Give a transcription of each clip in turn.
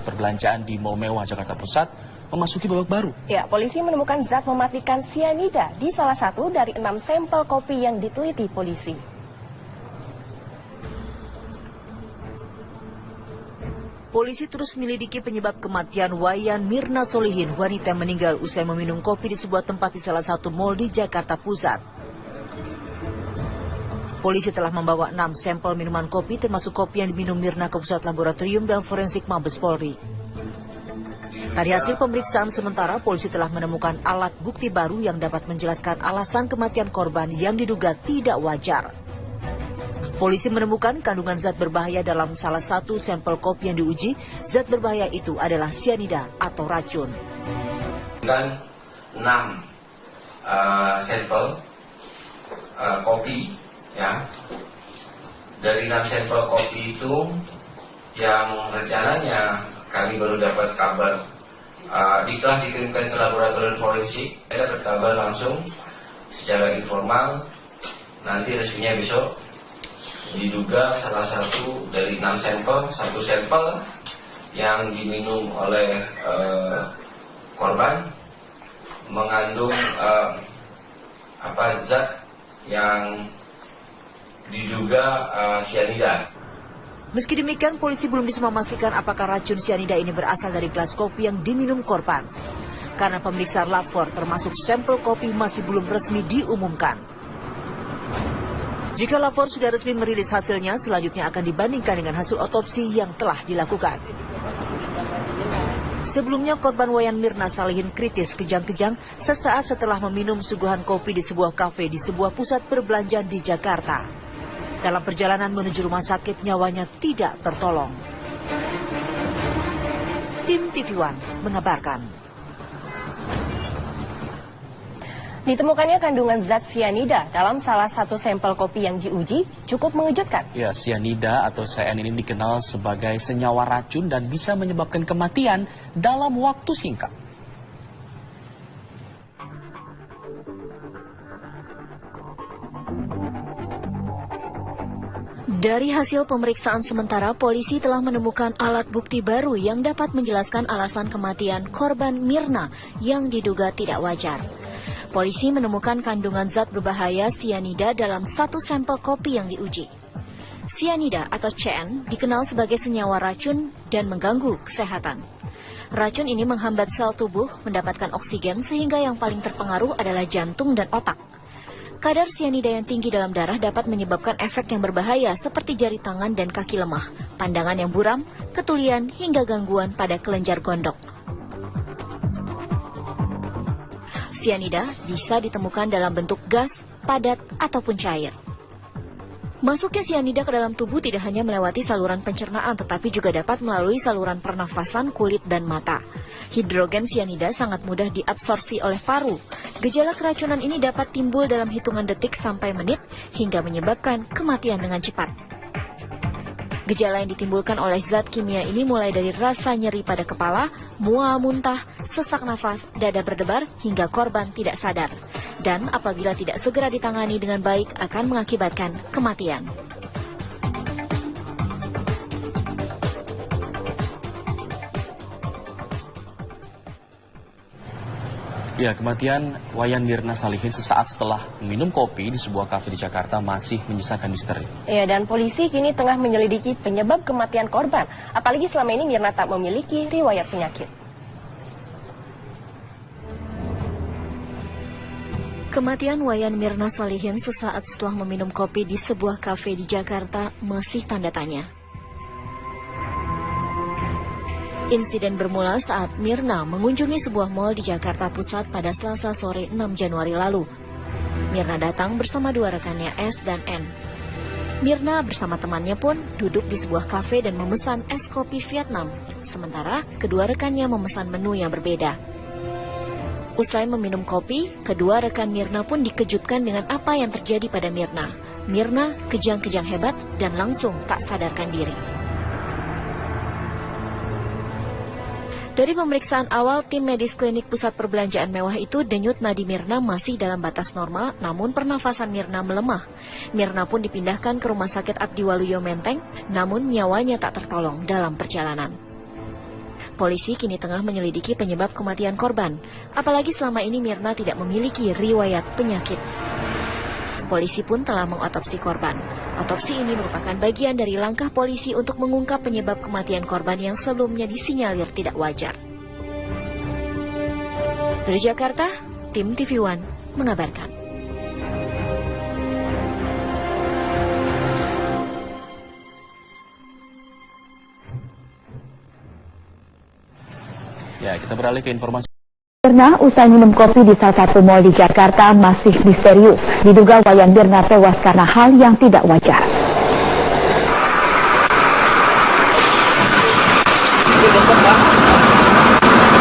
perbelanjaan di Mall Mewah Jakarta Pusat memasuki babak baru. Ya, polisi menemukan zat mematikan sianida di salah satu dari 6 sampel kopi yang diteliti polisi. Polisi terus menyelidiki penyebab kematian Wayan Mirna Solihin, wanita yang meninggal usai meminum kopi di sebuah tempat di salah satu mal di Jakarta Pusat. Polisi telah membawa 6 sampel minuman kopi termasuk kopi yang diminum Mirna ke Pusat Laboratorium dan Forensik Mabes Polri. Dari hasil pemeriksaan sementara, polisi telah menemukan alat bukti baru yang dapat menjelaskan alasan kematian korban yang diduga tidak wajar. Polisi menemukan kandungan zat berbahaya dalam salah satu sampel kopi yang diuji. Zat berbahaya itu adalah sianida atau racun. Dengan 6 sampel kopi, ya. Dari 6 sampel kopi itu, yang rencananya kami baru dapat kabar, telah dikirimkan ke laboratorium forensik. Saya dapat kabar langsung secara informal, nanti resminya besok. Diduga salah satu dari 6 sampel, satu sampel yang diminum oleh korban mengandung zat yang diduga sianida. Meski demikian, polisi belum bisa memastikan apakah racun sianida ini berasal dari gelas kopi yang diminum korban. Karena pemeriksaan lapor termasuk sampel kopi masih belum resmi diumumkan. Jika lapor sudah resmi merilis hasilnya, selanjutnya akan dibandingkan dengan hasil otopsi yang telah dilakukan. Sebelumnya, korban Wayan Mirna Solihin kritis kejang-kejang sesaat setelah meminum suguhan kopi di sebuah kafe di sebuah pusat perbelanjaan di Jakarta. Dalam perjalanan menuju rumah sakit, nyawanya tidak tertolong. Tim TV One mengabarkan. Ditemukannya kandungan zat sianida dalam salah satu sampel kopi yang diuji cukup mengejutkan. Ya, sianida atau CN ini dikenal sebagai senyawa racun dan bisa menyebabkan kematian dalam waktu singkat. Dari hasil pemeriksaan sementara, polisi telah menemukan alat bukti baru yang dapat menjelaskan alasan kematian korban Mirna yang diduga tidak wajar. Polisi menemukan kandungan zat berbahaya sianida dalam satu sampel kopi yang diuji. Sianida atau CN dikenal sebagai senyawa racun dan mengganggu kesehatan. Racun ini menghambat sel tubuh mendapatkan oksigen sehingga yang paling terpengaruh adalah jantung dan otak. Kadar sianida yang tinggi dalam darah dapat menyebabkan efek yang berbahaya seperti jari tangan dan kaki lemah, pandangan yang buram, ketulian hingga gangguan pada kelenjar gondok. Sianida bisa ditemukan dalam bentuk gas, padat, ataupun cair. Masuknya sianida ke dalam tubuh tidak hanya melewati saluran pencernaan, tetapi juga dapat melalui saluran pernafasan, kulit, dan mata. Hidrogen sianida sangat mudah diabsorpsi oleh paru. Gejala keracunan ini dapat timbul dalam hitungan detik sampai menit, hingga menyebabkan kematian dengan cepat. Gejala yang ditimbulkan oleh zat kimia ini mulai dari rasa nyeri pada kepala, mual muntah, sesak nafas, dada berdebar, hingga korban tidak sadar. Dan apabila tidak segera ditangani dengan baik akan mengakibatkan kematian. Ya, kematian Wayan Mirna Solihin sesaat setelah minum kopi di sebuah kafe di Jakarta masih menyisakan misteri. Ya, dan polisi kini tengah menyelidiki penyebab kematian korban. Apalagi selama ini Mirna tak memiliki riwayat penyakit. Kematian Wayan Mirna Solihin sesaat setelah meminum kopi di sebuah kafe di Jakarta masih tanda tanya. Insiden bermula saat Mirna mengunjungi sebuah mal di Jakarta Pusat pada Selasa sore 6 Januari lalu. Mirna datang bersama dua rekannya S dan N. Mirna bersama temannya pun duduk di sebuah kafe dan memesan es kopi Vietnam. Sementara kedua rekannya memesan menu yang berbeda. Usai meminum kopi, kedua rekan Mirna pun dikejutkan dengan apa yang terjadi pada Mirna. Mirna kejang-kejang hebat dan langsung tak sadarkan diri. Dari pemeriksaan awal, tim medis klinik pusat perbelanjaan mewah itu denyut nadi Mirna masih dalam batas normal, namun pernafasan Mirna melemah. Mirna pun dipindahkan ke Rumah Sakit Abdiwaluyo Menteng, namun nyawanya tak tertolong dalam perjalanan. Polisi kini tengah menyelidiki penyebab kematian korban, apalagi selama ini Mirna tidak memiliki riwayat penyakit. Polisi pun telah mengotopsi korban. Otopsi ini merupakan bagian dari langkah polisi untuk mengungkap penyebab kematian korban yang sebelumnya disinyalir tidak wajar. Dari Jakarta, tim TV One mengabarkan. Ya, kita beralih ke informasi. Mirna usai minum kopi di salah satu mal di Jakarta masih misterius. Diduga Wayan Mirna tewas karena hal yang tidak wajar.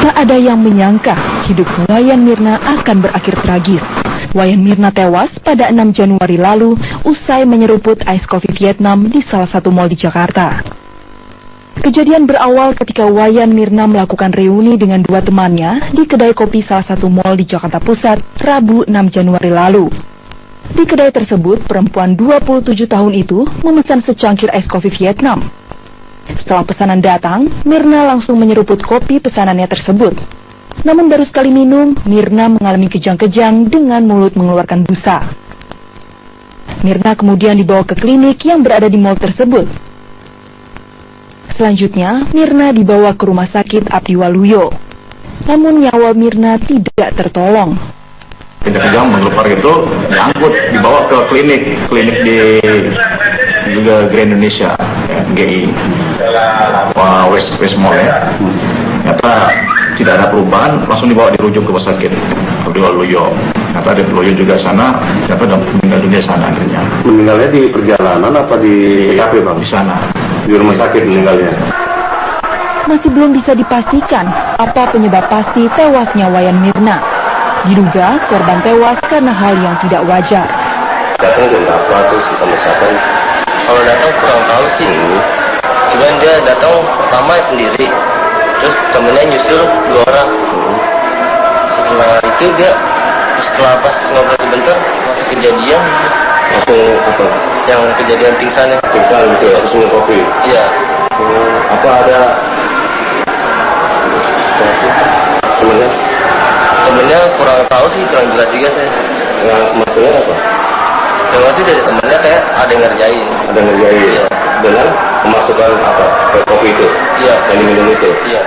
Tak ada yang menyangka hidup Wayan Mirna akan berakhir tragis. Wayan Mirna tewas pada 6 Januari lalu usai menyeruput ais kopi Vietnam di salah satu mal di Jakarta. Kejadian berawal ketika Wayan Mirna melakukan reuni dengan dua temannya di kedai kopi salah satu mal di Jakarta Pusat, Rabu 6 Januari lalu. Di kedai tersebut, perempuan 27 tahun itu memesan secangkir es kopi Vietnam. Setelah pesanan datang, Mirna langsung menyeruput kopi pesanannya tersebut. Namun baru sekali minum, Mirna mengalami kejang-kejang dengan mulut mengeluarkan busa. Mirna kemudian dibawa ke klinik yang berada di mal tersebut. Selanjutnya, Mirna dibawa ke rumah sakit Abdi Waluyo. Namun nyawa Mirna tidak tertolong. Kejang menggelepar itu diangkut, dibawa ke klinik di juga Grand Indonesia, GI, West Mall ya. Ternyata tidak ada perubahan, langsung dirujuk ke rumah sakit Abdi Waluyo. Ternyata di Waluyo juga sana, ternyata meninggal dunia sana akhirnya. Meninggalnya di perjalanan apa di TKP, Bang? Di sana. Di rumah sakit meninggalnya. Masih belum bisa dipastikan apa penyebab pasti tewasnya Wayan Mirna. Diduga korban tewas karena hal yang tidak wajar. Datang jam berapa terus kita misalkan? Kalau datang kurang tahu sih. Cuman dia datang pertama sendiri. Terus temennya nyusul 2 orang. Setelah itu setelah pas ngobrol sebentar waktu kejadian Langsung apa? yang kejadian pingsan Gitu ya, terus minum kopi. Iya. Apa ada Temennya kurang tahu sih, kurang jelas juga saya. yang maksudnya apa? Yang masih dari temennya kayak ada yang ngerjain. Ada ngerjain Iya. dengan memasukkan apa? Kopi itu. Iya. Yang diminum itu. Iya.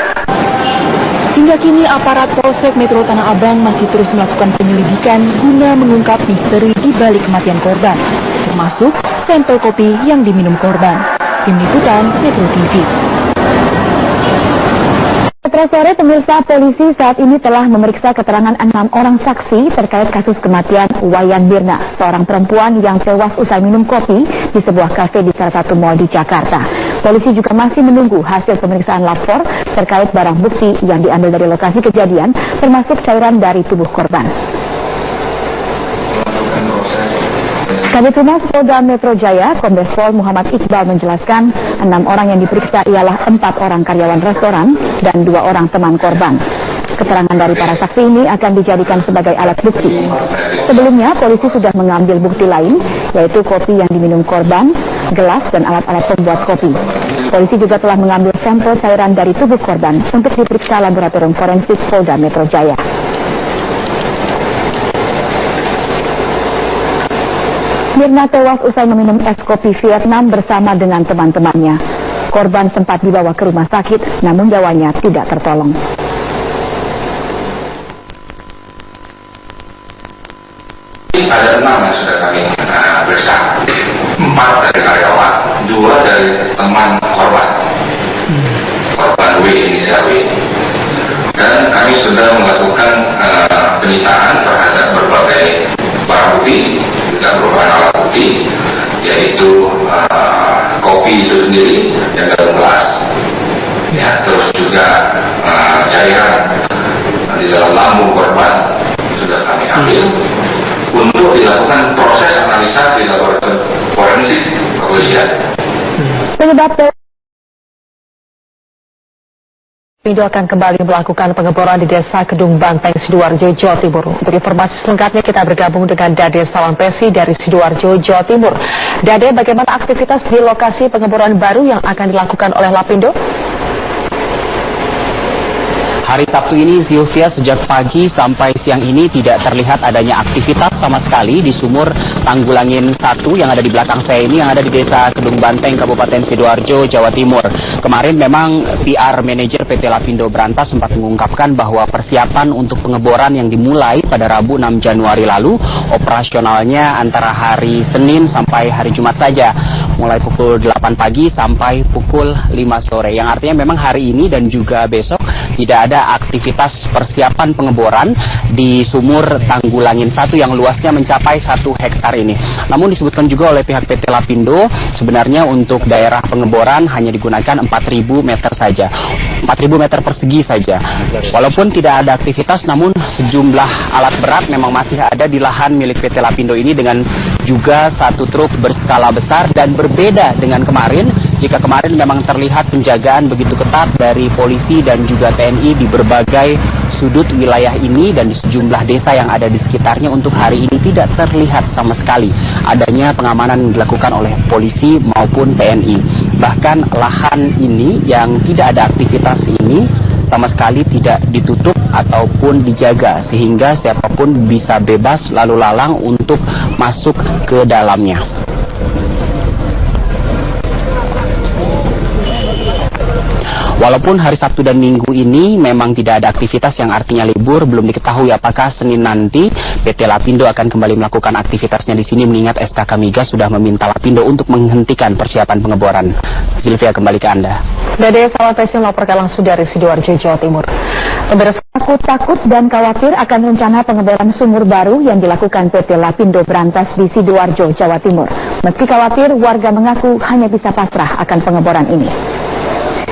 Hingga kini aparat Polsek Metro Tanah Abang masih terus melakukan penyelidikan guna mengungkap misteri di balik kematian korban, termasuk sampel kopi yang diminum korban. Tim Liputan Metro TV. Selamat sore pemirsa, polisi saat ini telah memeriksa keterangan 6 orang saksi terkait kasus kematian Wayan Mirna, seorang perempuan yang tewas usai minum kopi di sebuah kafe di salah satu mal di Jakarta. Polisi juga masih menunggu hasil pemeriksaan lapor terkait barang bukti yang diambil dari lokasi kejadian, termasuk cairan dari tubuh korban. Kabid Humas Polda Metro Jaya, Kombes Pol Muhammad Iqbal menjelaskan 6 orang yang diperiksa ialah 4 orang karyawan restoran dan 2 orang teman korban. Keterangan dari para saksi ini akan dijadikan sebagai alat bukti. Sebelumnya, polisi sudah mengambil bukti lain, yaitu kopi yang diminum korban, gelas, dan alat-alat pembuat kopi. Polisi juga telah mengambil sampel cairan dari tubuh korban untuk diperiksa laboratorium forensik Polda Metro Jaya. Mirna tewas usai meminum es kopi Vietnam bersama dengan teman-temannya. Korban sempat dibawa ke rumah sakit, namun nyawanya tidak tertolong. Ada 6 yang sudah kami periksa, 4 dari karyawan, 2 dari teman korban W inisial W. Dan kami sudah melakukan penyitaan terhadap berbagai barang bukti dan merupakan alat bukti, yaitu kopi itu sendiri yang dalam gelas, ya, terus juga cairan di dalam lambung korban sudah kami ambil untuk dilakukan proses analisa di laboratorium forensik kepolisian. Penyebab Indo akan kembali melakukan pengeboran di Desa Kedung Banteng, Sidoarjo, Jawa Timur. Untuk informasi selengkapnya kita bergabung dengan Dade Salampesi dari Sidoarjo, Jawa Timur. Dade, bagaimana aktivitas di lokasi pengeboran baru yang akan dilakukan oleh Lapindo? Hari Sabtu ini, Sylvia, sejak pagi sampai siang ini tidak terlihat adanya aktivitas sama sekali di sumur Tanggulangin 1 yang ada di belakang saya ini, yang ada di Desa Kedung Banteng, Kabupaten Sidoarjo, Jawa Timur. Kemarin memang PR Manajer PT Lapindo Brantas sempat mengungkapkan bahwa persiapan untuk pengeboran yang dimulai pada Rabu 6 Januari lalu, operasionalnya antara hari Senin sampai hari Jumat saja, mulai pukul 8 pagi sampai pukul 5 sore. Yang artinya memang hari ini dan juga besok tidak ada aktivitas persiapan pengeboran di sumur Tanggulangin 1 yang luasnya mencapai 1 hektar ini. Namun disebutkan juga oleh pihak PT Lapindo, sebenarnya untuk daerah pengeboran hanya digunakan 4.000 meter saja, 4.000 meter persegi saja. Walaupun tidak ada aktivitas, namun sejumlah alat berat memang masih ada di lahan milik PT Lapindo ini, dengan juga 1 truk berskala besar. Dan berbeda dengan kemarin, jika kemarin memang terlihat penjagaan begitu ketat dari polisi dan juga TNI di berbagai sudut wilayah ini dan di sejumlah desa yang ada di sekitarnya, untuk hari ini tidak terlihat sama sekali adanya pengamanan yang dilakukan oleh polisi maupun TNI. Bahkan lahan ini yang tidak ada aktivitas ini sama sekali tidak ditutup ataupun dijaga, sehingga siapapun bisa bebas lalu lalang untuk masuk ke dalamnya. Walaupun hari Sabtu dan Minggu ini memang tidak ada aktivitas, yang artinya libur, belum diketahui apakah Senin nanti PT Lapindo akan kembali melakukan aktivitasnya di sini, mengingat SKK Migas sudah meminta Lapindo untuk menghentikan persiapan pengeboran. Sylvia, kembali ke Anda. Dede Salapesi melaporkan langsung dari Sidoarjo, Jawa Timur. Pemirsa, takut dan khawatir akan rencana pengeboran sumur baru yang dilakukan PT Lapindo Brantas di Sidoarjo, Jawa Timur. Meski khawatir, warga mengaku hanya bisa pasrah akan pengeboran ini.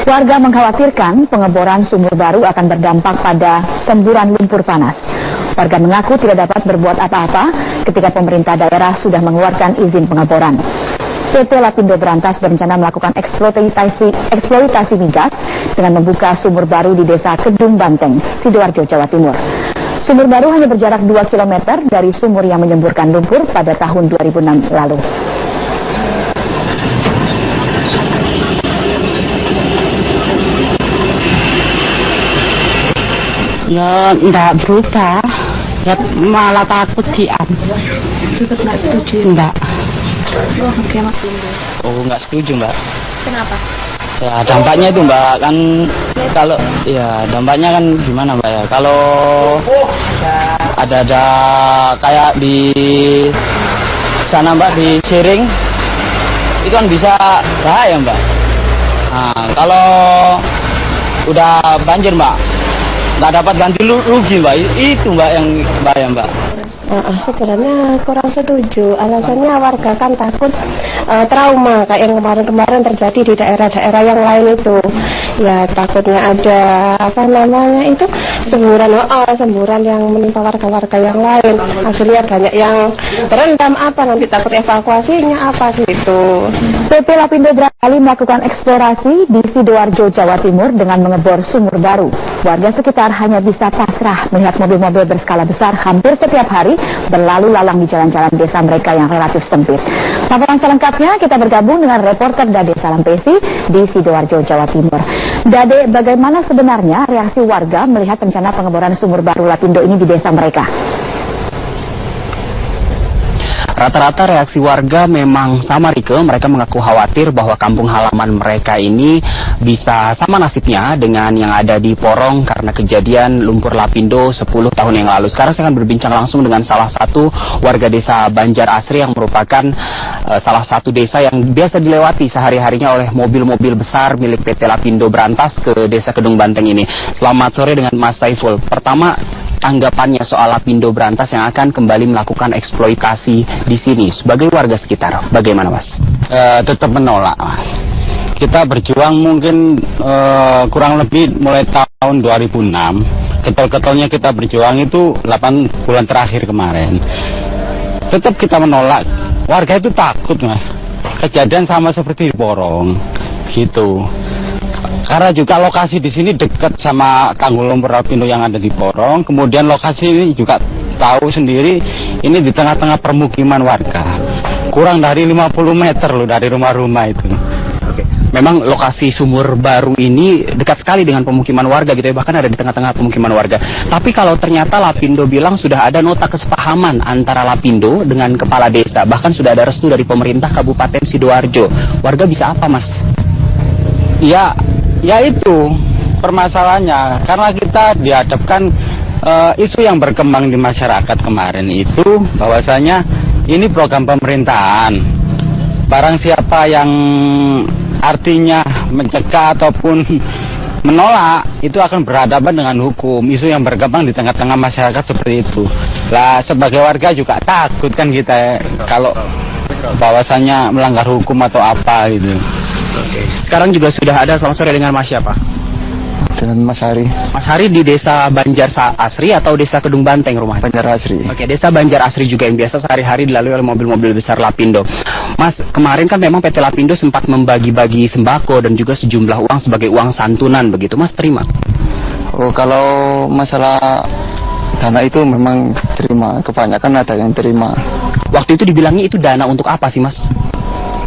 Warga mengkhawatirkan pengeboran sumur baru akan berdampak pada semburan lumpur panas. Warga mengaku tidak dapat berbuat apa-apa ketika pemerintah daerah sudah mengeluarkan izin pengeboran. PT Lapindo Brantas berencana melakukan eksploitasi migas dengan membuka sumur baru di Desa Kedung Banteng, Sidoarjo, Jawa Timur. Sumur baru hanya berjarak 2 km dari sumur yang menyemburkan lumpur pada tahun 2006 lalu. Ya, enggak berubah. Ya, malah takut diam. Juga nggak setuju? Enggak. Oh, nggak setuju, Mbak. Kenapa? Ya, dampaknya itu, Mbak, kan kalau ya dampaknya kan gimana, Mbak, ya? Kalau ada kayak di sana, Mbak, di Siring itu kan bisa bahaya, Mbak. Nah, kalau udah banjir, Mbak, nggak dapat ganti rugi, Mbak. Itu, Mbak, yang bahaya, Mbak. Sebenarnya kurang setuju. Alasannya warga kan takut trauma kayak yang kemarin-kemarin terjadi di daerah-daerah yang lain itu. Ya takutnya ada semburan yang menimpa warga-warga yang lain. Akhirnya banyak yang terendam, nanti takut evakuasinya gitu. PT Lapindo berkali melakukan eksplorasi di Sidoarjo, Jawa Timur dengan mengebor sumur baru. Warga sekitar hanya bisa pasrah melihat mobil-mobil berskala besar hampir setiap hari berlalu lalang di jalan-jalan desa mereka yang relatif sempit. Laporan selengkapnya kita bergabung dengan reporter Dade Salampesi di Sidoarjo, Jawa Timur. Dade, bagaimana sebenarnya reaksi warga melihat rencana pengeboran sumur baru Lapindo ini di desa mereka? Rata-rata reaksi warga memang sama, Rike. Mereka mengaku khawatir bahwa kampung halaman mereka ini bisa sama nasibnya dengan yang ada di Porong karena kejadian lumpur Lapindo 10 tahun yang lalu. Sekarang saya akan berbincang langsung dengan salah satu warga desa Banjar Asri yang merupakan salah satu desa yang biasa dilewati sehari-harinya oleh mobil-mobil besar milik PT Lapindo Brantas ke Desa Kedung Banteng ini. Selamat sore dengan Mas Saiful. Pertama, tanggapannya soal Lapindo Brantas yang akan kembali melakukan eksploitasi di sini sebagai warga sekitar, bagaimana, Mas? Tetap menolak, Mas. Kita berjuang mungkin kurang lebih mulai tahun 2006. Ketol-ketolnya kita berjuang itu 8 bulan terakhir kemarin. Tetap kita menolak. Warga itu takut, Mas. Kejadian sama seperti di Porong, gitu. Karena juga lokasi di sini dekat sama tanggul lumpur Lapindo yang ada di Porong. Kemudian lokasi ini juga tahu sendiri, ini di tengah-tengah permukiman warga. Kurang dari 50 meter loh dari rumah-rumah itu. Oke. memang lokasi sumur baru ini dekat sekali dengan pemukiman warga gitu ya, bahkan ada di tengah-tengah pemukiman warga. Tapi kalau ternyata Lapindo bilang sudah ada nota kesepahaman antara Lapindo dengan kepala desa, bahkan sudah ada restu dari pemerintah Kabupaten Sidoarjo, warga bisa apa, Mas? Ya itu permasalahannya, karena kita dihadapkan isu yang berkembang di masyarakat kemarin itu bahwasanya ini program pemerintahan. Barang siapa yang artinya mencegah ataupun menolak itu akan berhadapan dengan hukum. Isu yang berkembang di tengah-tengah masyarakat seperti itu. Lah sebagai warga juga takut kan kita kalau bahwasanya melanggar hukum atau apa gitu. Oke. Sekarang juga sudah ada, selamat sore, dengan Mas siapa? Dengan Mas Hari. Mas Hari di desa Banjar Asri atau desa Kedung Banteng rumahnya? Banjar Asri. Oke, desa Banjar Asri juga yang biasa sehari-hari dilalui oleh mobil-mobil besar Lapindo. Mas, kemarin kan memang PT Lapindo sempat membagi-bagi sembako dan juga sejumlah uang sebagai uang santunan begitu. Mas terima? Oh, kalau masalah dana itu memang terima. Kebanyakan ada yang terima. Waktu itu dibilangnya itu dana untuk apa sih, Mas?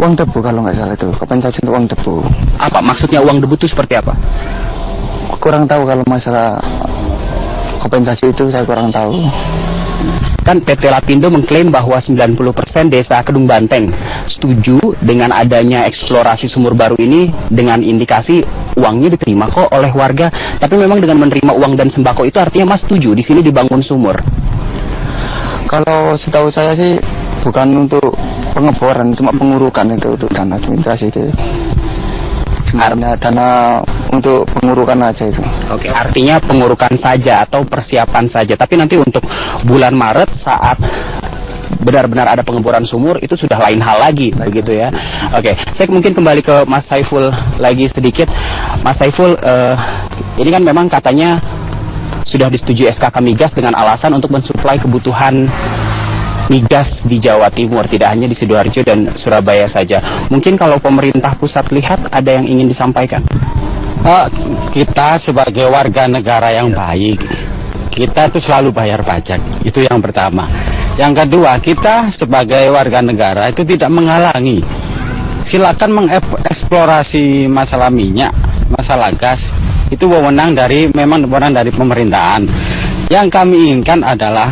Uang debu kalau nggak salah itu. Kompensasi untuk uang debu. Apa maksudnya uang debu itu seperti apa? Kurang tahu kalau masalah kompensasi itu, saya kurang tahu. Kan PT Lapindo mengklaim bahwa 90% desa Kedung Banteng setuju dengan adanya eksplorasi sumur baru ini dengan indikasi uangnya diterima kok oleh warga. Tapi memang dengan menerima uang dan sembako itu artinya Mas setuju di sini dibangun sumur? Kalau setahu saya sih bukan untuk pengeboran, cuma pengurukan itu untuk dana administrasi itu. Sebenarnya dana untuk pengurukan aja itu. Oke, artinya pengurukan saja atau persiapan saja. Tapi nanti untuk bulan Maret saat benar-benar ada pengeboran sumur itu sudah lain hal lagi, begitu ya. Oke, saya mungkin kembali ke Mas Saiful lagi sedikit. Mas Saiful, ini kan memang katanya sudah disetujui SKK Migas dengan alasan untuk mensuplai kebutuhan migas di Jawa Timur, tidak hanya di Sidoarjo dan Surabaya saja. Mungkin kalau pemerintah pusat lihat ada yang ingin disampaikan? Kita sebagai warga negara yang baik, kita itu selalu bayar pajak, itu yang pertama. Yang kedua, kita sebagai warga negara itu tidak menghalangi. Silakan mengeksplorasi masalah minyak, masalah gas, itu memang wewenang dari pemerintahan. Yang kami inginkan adalah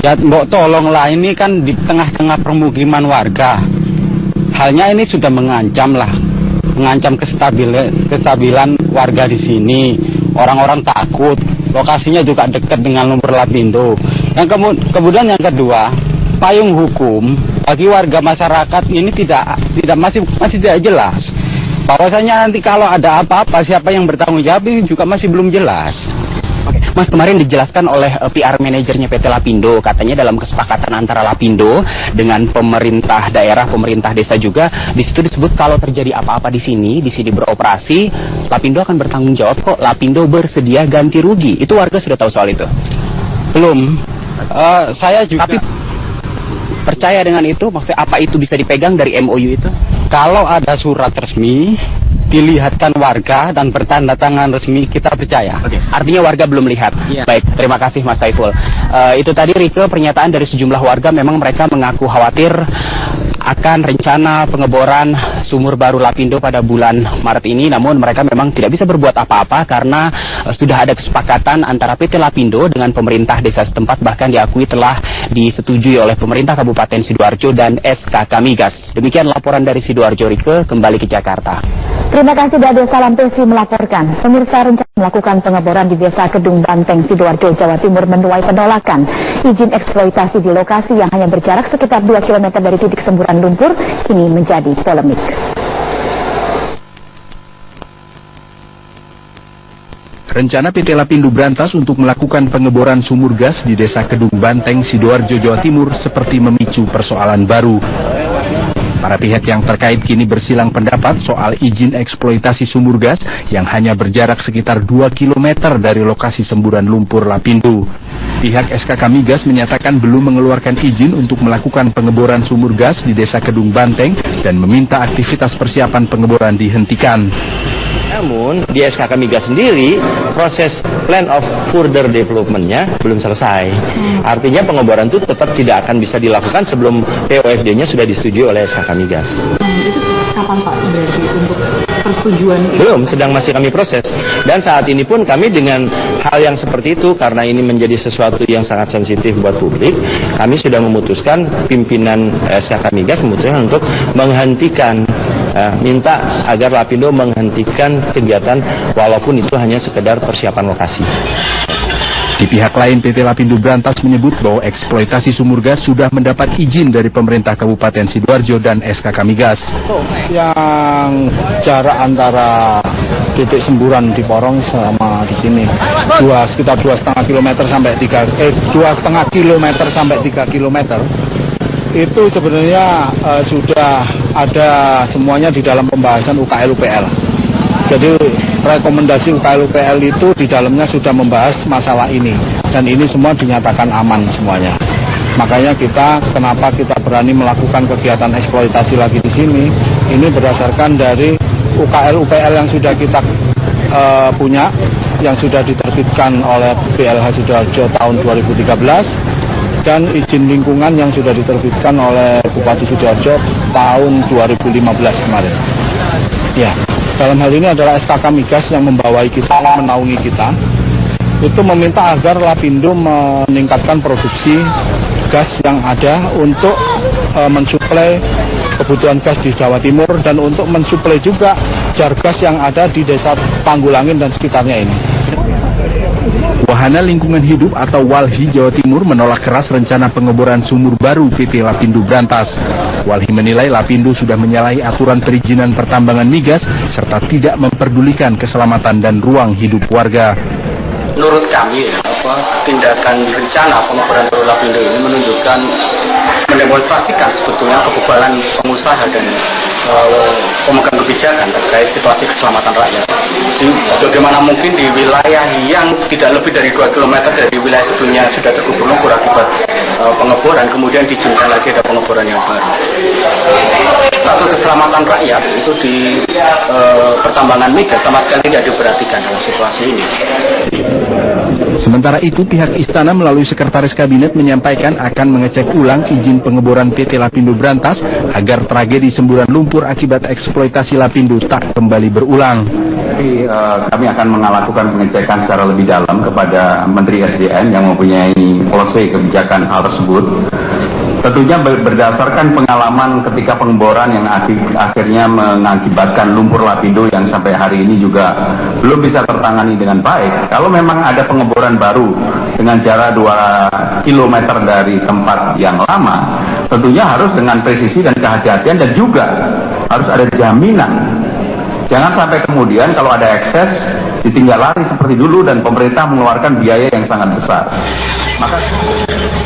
ya mbok tolonglah, ini kan di tengah-tengah permukiman warga. Halnya ini sudah mengancam kestabilan warga di sini. Orang-orang takut, lokasinya juga dekat dengan Lumpur Lapindo. Yang kemudian yang kedua, payung hukum bagi warga masyarakat ini masih tidak jelas. Bahwasanya nanti kalau ada apa-apa siapa yang bertanggung jawab ini juga masih belum jelas. Oke, Mas, kemarin dijelaskan oleh PR manajernya PT Lapindo, katanya dalam kesepakatan antara Lapindo dengan pemerintah daerah, pemerintah desa juga, di situ disebut kalau terjadi apa-apa di sini beroperasi, Lapindo akan bertanggung jawab kok. Lapindo bersedia ganti rugi. Itu warga sudah tahu soal itu? Belum. Saya juga. Tapi percaya dengan itu? Maksudnya apa itu bisa dipegang dari MOU itu? Kalau ada surat resmi dilihatkan warga dan bertanda tangan resmi, kita percaya. Oke. Artinya warga belum lihat. Iya. Baik, terima kasih Mas Saiful. Itu tadi Rike, pernyataan dari sejumlah warga. Memang mereka mengaku khawatir akan rencana pengeboran sumur baru Lapindo pada bulan Maret ini. Namun mereka memang tidak bisa berbuat apa-apa karena sudah ada kesepakatan antara PT Lapindo dengan pemerintah desa setempat, bahkan diakui telah disetujui oleh pemerintah Kabupaten Sidoarjo dan SKK Migas. Demikian laporan dari Sidoarjo. Rike, kembali ke Jakarta. Terima kasih Dade Salam Pesi melaporkan. Pemirsa, rencana melakukan pengeboran di desa Kedung Banteng, Sidoarjo, Jawa Timur menuai penolakan. Izin eksploitasi di lokasi yang hanya berjarak sekitar 2 km dari titik semburan lumpur kini menjadi polemik. Rencana PT Lapindo berantas untuk melakukan pengeboran sumur gas di desa Kedung Banteng, Sidoarjo, Jawa Timur seperti memicu persoalan baru. Para pihak yang terkait kini bersilang pendapat soal izin eksploitasi sumur gas yang hanya berjarak sekitar 2 km dari lokasi semburan lumpur Lapindo. Pihak SKK Migas menyatakan belum mengeluarkan izin untuk melakukan pengeboran sumur gas di desa Kedung Banteng dan meminta aktivitas persiapan pengeboran dihentikan. Namun di SKK Migas sendiri proses plan of further development-nya belum selesai. Artinya pengeboran itu tetap tidak akan bisa dilakukan sebelum POFD-nya sudah disetujui oleh SKK Migas. Itu kapan Pak berarti untuk persetujuan? Belum, masih kami proses. Dan saat ini pun kami dengan hal yang seperti itu, karena ini menjadi sesuatu yang sangat sensitif buat publik, kami sudah memutuskan, pimpinan SKK Migas memutuskan untuk menghentikan, minta agar Lapindo menghentikan kegiatan walaupun itu hanya sekedar persiapan lokasi. Di pihak lain, PT Lapindo Brantas menyebut bahwa eksploitasi sumur gas sudah mendapat izin dari pemerintah Kabupaten Sidoarjo dan SKK Migas. Yang jarak antara titik semburan di Porong sama di sini sekitar 2,5 km sampai 2,5 km sampai 3 km itu sebenarnya sudah ada semuanya di dalam pembahasan UKL-UPL. Jadi rekomendasi UKL-UPL itu di dalamnya sudah membahas masalah ini dan ini semua dinyatakan aman semuanya. Makanya kenapa kita berani melakukan kegiatan eksploitasi lagi di sini? Ini berdasarkan dari UKL-UPL yang sudah kita punya, yang sudah diterbitkan oleh BLH Sidoarjo tahun 2013 dan izin lingkungan yang sudah diterbitkan oleh Bupati Sidoarjo tahun 2015 kemarin. Ya. Dalam hal ini adalah SKK Migas yang membawai kita, menaungi kita, itu meminta agar Lapindo meningkatkan produksi gas yang ada untuk mensuplai kebutuhan gas di Jawa Timur dan untuk mensuplai juga jar gas yang ada di Desa Panggulangin dan sekitarnya ini. Wahana Lingkungan Hidup atau WALHI Jawa Timur menolak keras rencana pengeboran sumur baru PT Lapindo Brantas. WALHI menilai Lapindo sudah menyalahi aturan perizinan pertambangan migas serta tidak memperdulikan keselamatan dan ruang hidup warga. Menurut kami, tindakan rencana pengeboran Teluk Lapindo ini menunjukkan, mendemonstrasikan sebetulnya kebebalan pengusaha dan pemegang kebijakan terkait situasi keselamatan rakyat. Jadi, bagaimana mungkin di wilayah yang tidak lebih dari 2 km dari wilayah sebelumnya sudah terkubur lumpur akibat pengeboran, kemudian diizinkan lagi ada pengeboran yang baru. Status keselamatan rakyat itu di pertambangan migas sama sekali tidak diperhatikan dalam situasi ini. Sementara itu, pihak Istana melalui Sekretaris Kabinet menyampaikan akan mengecek ulang izin pengeboran PT Lapindo Brantas agar tragedi semburan lumpur akibat eksploitasi Lapindo tak kembali berulang. Jadi kami akan melakukan pengecekan secara lebih dalam kepada Menteri SDM yang mempunyai policy kebijakan hal tersebut. Tentunya berdasarkan pengalaman ketika pengeboran yang akhirnya mengakibatkan lumpur Lapindo yang sampai hari ini juga belum bisa tertangani dengan baik. Kalau memang ada pengeboran baru dengan jarak 2 km dari tempat yang lama, tentunya harus dengan presisi dan kehati-hatian dan juga harus ada jaminan. Jangan sampai kemudian kalau ada ekses ditinggal lari seperti dulu dan pemerintah mengeluarkan biaya yang sangat besar. Maka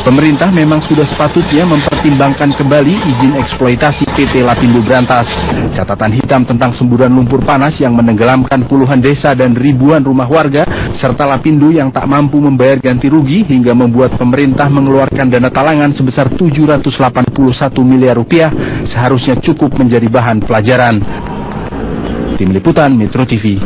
pemerintah memang sudah sepatutnya mempertimbangkan kembali izin eksploitasi PT Lapindo Brantas. Catatan hitam tentang semburan lumpur panas yang menenggelamkan puluhan desa dan ribuan rumah warga, serta Lapindo yang tak mampu membayar ganti rugi hingga membuat pemerintah mengeluarkan dana talangan sebesar 781 miliar rupiah, seharusnya cukup menjadi bahan pelajaran. Tim Liputan Metro TV.